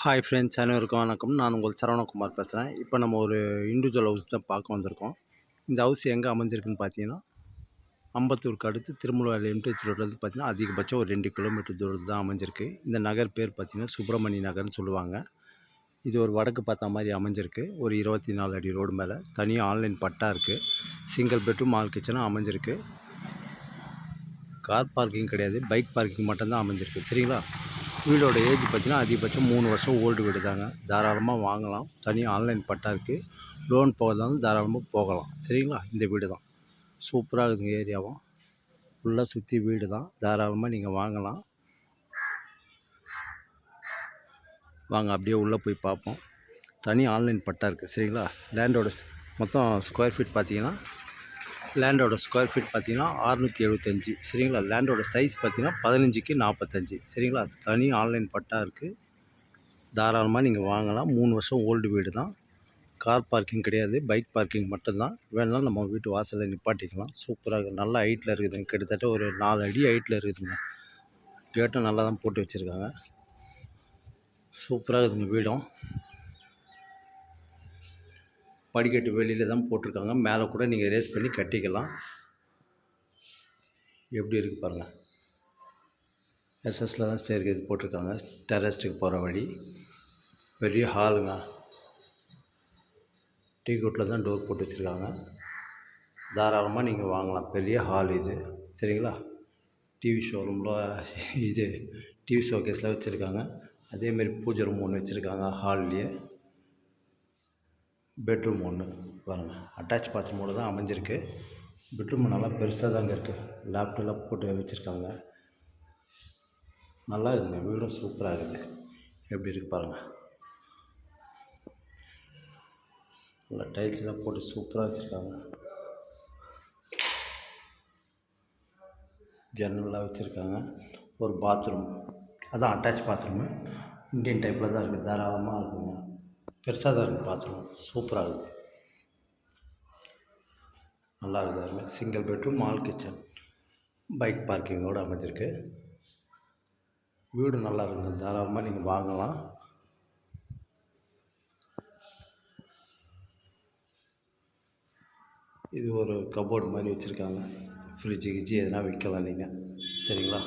Hi friends, அனைவருக்கும் வணக்கம். நான் உங்கள் சரவணகுமார் பேசுகிறேன். இப்போ நம்ம ஒரு இண்டிவிஜுவல் ஹவுஸ் தான் பார்க்க வந்திருக்கோம். இந்த ஹவுஸ் எங்கே அமைஞ்சிருக்குன்னு பார்த்தீங்கன்னா, அம்பத்தூருக்கு அடுத்து திருமுல்வாயில் எம்டிஹெச் ரோட்லேருந்து பார்த்தீங்கன்னா, அதிகபட்சம் ஒரு 2 கிலோமீட்டர் தூரத்தில் தான் அமைஞ்சிருக்கு. இந்த நகர் பேர் பார்த்தீங்கன்னா, சுப்பிரமணிய நகர்னு சொல்லுவாங்க. இது ஒரு வடக்கு பார்த்த மாதிரி அமைஞ்சிருக்கு. ஒரு 24 அடி ரோடு மேலே தனியாக ஆன்லைன் பட்டா இருக்குது. சிங்கிள் பெட்ரூம் ஆல் கிச்சனாக அமைஞ்சிருக்கு. கார் பார்க்கிங் கிடையாது, பைக் பார்க்கிங் மட்டும்தான் அமைஞ்சிருக்கு. சரிங்களா? வீடோட ஏஜ் பார்த்திங்கன்னா அதிகபட்சம் 3 வருஷம் ஓல்டு வீடு தாங்க. தாராளமாக வாங்கலாம். தனியாக ஆன்லைன் பட்டா இருக்குது. லோன் போகிறதாலும் தாராளமாக போகலாம். சரிங்களா? இந்த வீடு தான் சூப்பராக இருக்குங்க. ஏரியாவும் ஃபுல்லாக சுற்றி வீடு தான். தாராளமாக நீங்கள் வாங்கலாம். வாங்க அப்படியே உள்ளே போய் பார்ப்போம். தனி ஆன்லைன் பட்டா இருக்குது. சரிங்களா? லேண்டோட மொத்தம் ஸ்கொயர் ஃபீட் பார்த்திங்கன்னா, லேண்டோட ஸ்கொயர் ஃபீட் பார்த்திங்கன்னா 675. சரிங்களா? லேண்டோட சைஸ் பார்த்திங்கன்னா 15க்கு 45. சரிங்களா? தனி ஆன்லைன் பட்டா இருக்குது. தாராளமாக நீங்கள் வாங்கலாம். 3 வருஷம் ஓல்டு வீடு தான். கார் பார்க்கிங் கிடையாது, பைக் பார்க்கிங் மட்டும்தான். வேணுனாலும் நம்ம வீட்டு வாசலில் நிப்பாட்டிக்கலாம். சூப்பராக இருக்குது. நல்ல ஹைட்டில் இருக்குதுங்க. கிட்டத்தட்ட ஒரு 4 அடி ஹைட்டில் இருக்குதுங்க. கேட்டும் நல்லா தான் போட்டு வச்சுருக்காங்க. சூப்பராக இருக்குதுங்க வீடும். படிக்கட்டு வெளியில் தான் போட்டிருக்காங்க. மேலே கூட நீங்கள் ரேஸ் பண்ணி கட்டிக்கலாம். எப்படி இருக்குது பாருங்கள். எஸ்எஸில் தான் ஸ்டேர் கேஸ் போட்டிருக்காங்க. டெரஸ்ட்டுக்கு போகிற வழி. பெரிய ஹாலுங்க. டீ கோட்டில் தான் டோர் போட்டு வச்சுருக்காங்க. தாராளமாக நீங்கள் வாங்கலாம். பெரிய ஹால் இது. சரிங்களா? டிவி ஷோரூமில் இது டிவி ஷோகேஸில் வச்சுருக்காங்க. அதேமாரி பூஜை ரூம் ஒன்று வச்சுருக்காங்க ஹால்லேயே. பெட்ரூம் ஒன்று பாருங்கள். அட்டாச் பாத்ரூமோடு தான் அமைஞ்சிருக்கு. பெட்ரூம் நல்லா பெருசாக தாங்க இருக்குது. லேப்டாப்லாம் போட்டு வச்சுருக்காங்க. நல்லா இருக்குங்க. வீடும் சூப்பராக இருக்குது. எப்படி இருக்குது பாருங்கள். நல்லா டைல்ஸ்லாம் போட்டு சூப்பராக வச்சுருக்காங்க. ஜன்னல்லாம் வச்சுருக்காங்க. ஒரு பாத்ரூம், அதான் அட்டாச் பாத்ரூமு. இந்தியன் டைப்பில் தான் இருக்குது. தாராளமாக இருக்குங்க. பெருசாக தான் இருக்குது பாத்ரூம். சூப்பராக இருக்குது. நல்லா இருக்குது. Single bedroom hall kitchen, bike பார்க்கிங்கோடு அமைஞ்சிருக்கு. வீடு நல்லா இருக்குங்க. தாராளமாக நீங்கள் வாங்கலாம். இது ஒரு கபோர்டு மாதிரி வச்சுருக்காங்க. ஃப்ரிட்ஜு கிட்ஜு எதுனா வைக்கலாம் நீங்கள். சரிங்களா?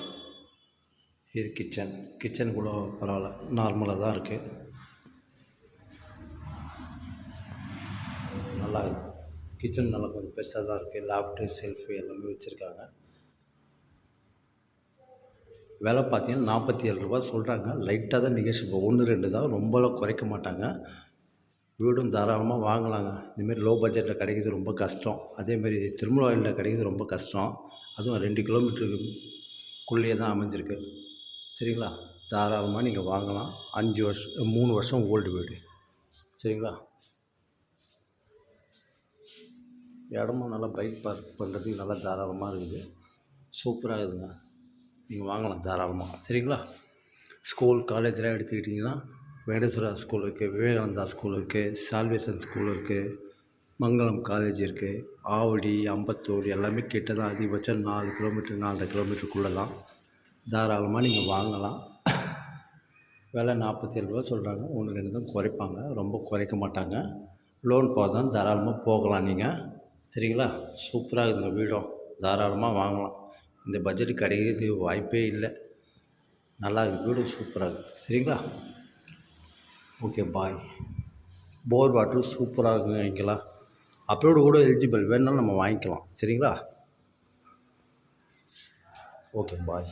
இது கிச்சன் கூட பரவாயில்ல, நார்மலாக தான் இருக்குது. நல்லா இருக்குது. கிச்சன் நல்லா கொஞ்சம் பெருசாக தான் இருக்குது. லாஃப்ட்டு, செல்ஃபு எல்லாமே வச்சுருக்காங்க. விலை பார்த்தீங்கன்னா 47 ரூபா சொல்கிறாங்க. லைட்டாக தான் நெகோஷியபிள். 1, 2 தான், ரொம்பலாம் குறைக்க மாட்டாங்க. வீடும் தாராளமாக வாங்கலாங்க. இந்தமாரி லோ பட்ஜெட்டில் கிடைக்கிறது ரொம்ப கஷ்டம். அதேமாரி திருமுல்வாயிலில் கிடைக்கிறது ரொம்ப கஷ்டம். அதுவும் 2 கிலோமீட்டருக்குள்ளேயே தான் அமைஞ்சிருக்கு. சரிங்களா? தாராளமாக நீங்கள் வாங்கலாம். 3 வருஷம் ஓல்டு வீடு. சரிங்களா? இடமும் நல்லா பைக் பார்க் பண்ணுறதுக்கு நல்லா தாராளமாக இருக்குது. சூப்பராக இருக்குதுங்க. நீங்கள் வாங்கலாம் தாராளமாக. சரிங்களா? ஸ்கூல் காலேஜெலாம் எடுத்துக்கிட்டிங்கன்னா, வேடேஸ்வரா ஸ்கூல் இருக்குது, விவேகானந்தா ஸ்கூல் இருக்குது, சால்வேஷன் ஸ்கூல் இருக்குது, மங்களம் காலேஜ் இருக்குது, ஆவடி, அம்பத்தூர் எல்லாமே கிட்ட தான். அதிகபட்சம் 4 கிலோமீட்டர் 4.5 கிலோமீட்டருக்குள்ளே தான். தாராளமாக நீங்கள் வாங்கலாம். விலை 47 ரூபா சொல்கிறாங்க. 1, 2 தான் குறைப்பாங்க. ரொம்ப குறைக்க மாட்டாங்க. லோன் போகிறதான் தாராளமாக போகலாம் நீங்கள். சரிங்களா? சூப்பராக இருக்குதுங்க வீடும். தாராளமாக வாங்கலாம். இந்த பட்ஜெட்டுக்கு கிடைக்கிறதுக்கு வாய்ப்பே இல்லை. நல்லா இருக்குது. வீடும் சூப்பராக இருக்குது. சரிங்களா? ஓகே, பாய். போர் வாட்டரும் சூப்பராக இருக்குங்க. இங்கெல்லாம் அப்லோடு கூட எலிஜிபிள். வேணுனாலும் நம்ம வாங்கிக்கலாம். சரிங்களா? ஓகே, பாய்.